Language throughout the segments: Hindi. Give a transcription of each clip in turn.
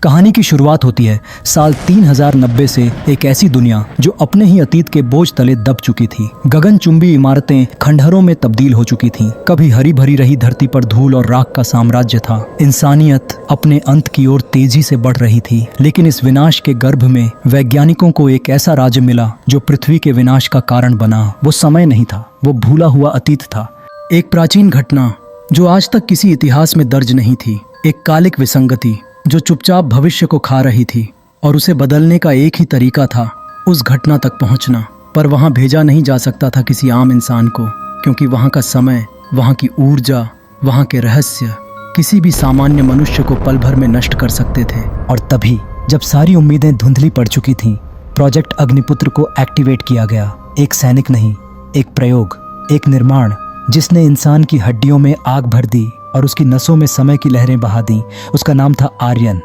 कहानी की शुरुआत होती है साल 3090 से एक ऐसी दुनिया जो अपने ही अतीत के बोझ तले दब चुकी थी। गगनचुंबी इमारतें खंडहरों में तब्दील हो चुकी थीं। कभी हरी भरी रही धरती पर धूल और राख का साम्राज्य था। इंसानियत अपने अंत की ओर तेजी से बढ़ रही थी। लेकिन इस विनाश के गर्भ में वैज्ञानिकों को एक ऐसा राज्य मिला जो पृथ्वी के विनाश का कारण बना। वो समय नहीं था, वो भूला हुआ अतीत था। एक प्राचीन घटना जो आज तक किसी इतिहास में दर्ज नहीं थी। एक कालिक विसंगति जो चुपचाप भविष्य को खा रही थी और उसे बदलने का एक ही तरीका था, उस घटना तक पहुंचना। पर वहां भेजा नहीं जा सकता था किसी आम इंसान को, क्योंकि वहां का समय, वहां की ऊर्जा, वहां के रहस्य किसी भी सामान्य मनुष्य को पल भर में नष्ट कर सकते थे। और तभी जब सारी उम्मीदें धुंधली पड़ चुकी थीं, प्रोजेक्ट अग्निपुत्र को एक्टिवेट किया गया। एक सैनिक नहीं, एक प्रयोग, एक निर्माण जिसने इंसान की हड्डियों में आग भर दी और उसकी नसों में समय की लहरें बहा दी। उसका नाम था आर्यन।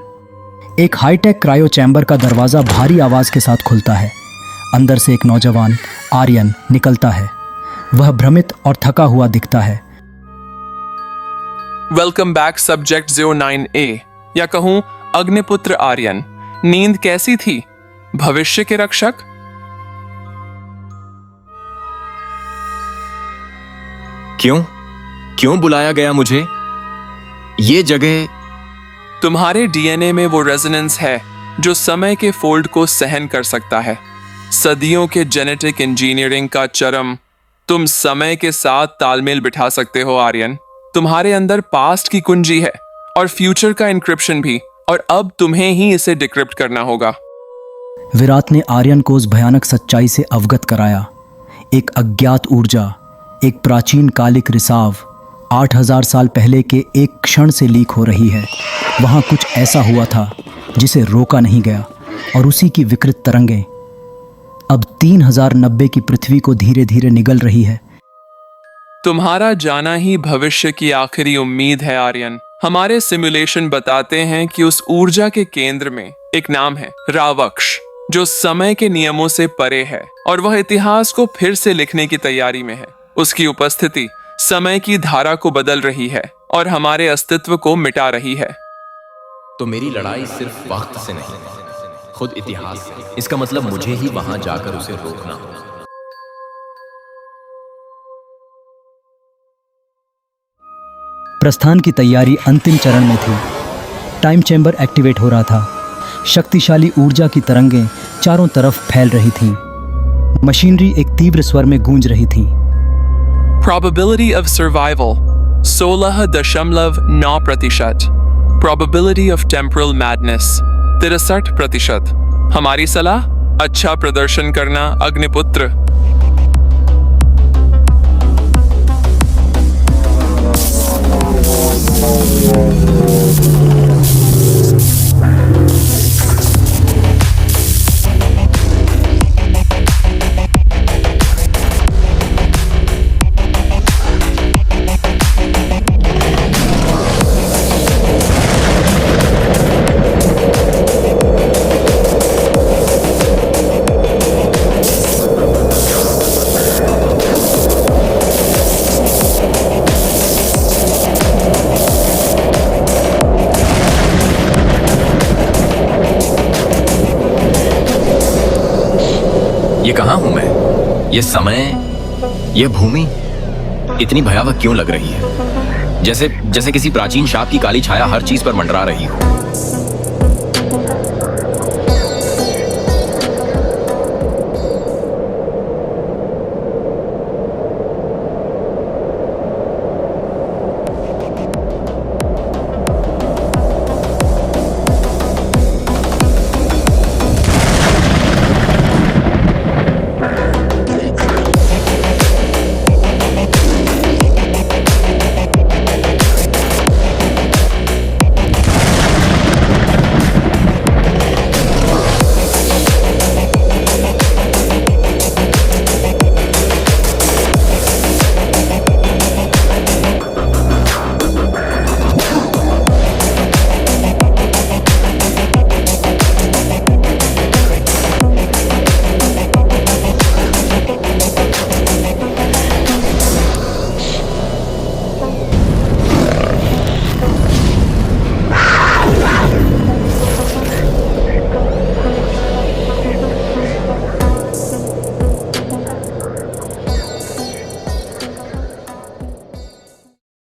एक हाईटेक क्रायो चैम्बर का दरवाजा भारी आवाज के साथ खुलता है। अंदर से एक नौजवान आर्यन निकलता है। वह भ्रमित और थका हुआ दिखता है। वेलकम बैक सब्जेक्ट 09A, या कहूं अग्निपुत्र आर्यन। नींद कैसी थी? भविष्य के रक्षक? क्यों बुलाया गया मुझे? ये जगह? तुम्हारे डीएनए में वो रेजोनेंस है जो समय के फोल्ड को सहन कर सकता है। सदियों के जेनेटिक इंजीनियरिंग का चरम। तुम समय के साथ तालमेल बिठा सकते हो आर्यन। तुम्हारे अंदर पास्ट की कुंजी है और फ्यूचर का इंक्रिप्शन भी, और अब तुम्हें ही इसे डिक्रिप्ट करना होगा। विराट ने आर्यन को उस भयानक सच्चाई से अवगत कराया। एक अज्ञात ऊर्जा, एक प्राचीन कालिक रिसाव 8000 साल पहले के एक क्षण से लीक हो रही है। वहाँ कुछ ऐसा हुआ था जिसे रोका नहीं गया, और उसी की विकृत तरंगें अब 3090 की पृथ्वी को धीरे धीरे निगल रही है। तुम्हारा जाना ही भविष्य की आखिरी उम्मीद है आर्यन। हमारे सिमुलेशन बताते हैं कि उस ऊर्जा के केंद्र में एक नाम है, रावक्ष, जो समय के नियमों से परे है और वह इतिहास को फिर से लिखने की तैयारी में है। उसकी उपस्थिति समय की धारा को बदल रही है और हमारे अस्तित्व को मिटा रही है। तो मेरी लड़ाई सिर्फ वक्त से नहीं, खुद इतिहास से। इसका मतलब मुझे ही वहां जाकर उसे रोकना होगा। प्रस्थान की तैयारी अंतिम चरण में थी। टाइम चैम्बर एक्टिवेट हो रहा था। शक्तिशाली ऊर्जा की तरंगें चारों तरफ फैल रही थीं। मशीनरी एक तीव्र स्वर में गूंज रही थी। Probability of survival 16.9%. Probability of temporal madness 63%. हमारी सलाह, अच्छा प्रदर्शन करना अग्निपुत्र। ये कहाँ हूं मैं? ये समय, ये भूमि इतनी भयावह क्यों लग रही है? जैसे किसी प्राचीन शाप की काली छाया हर चीज पर मंडरा रही हो।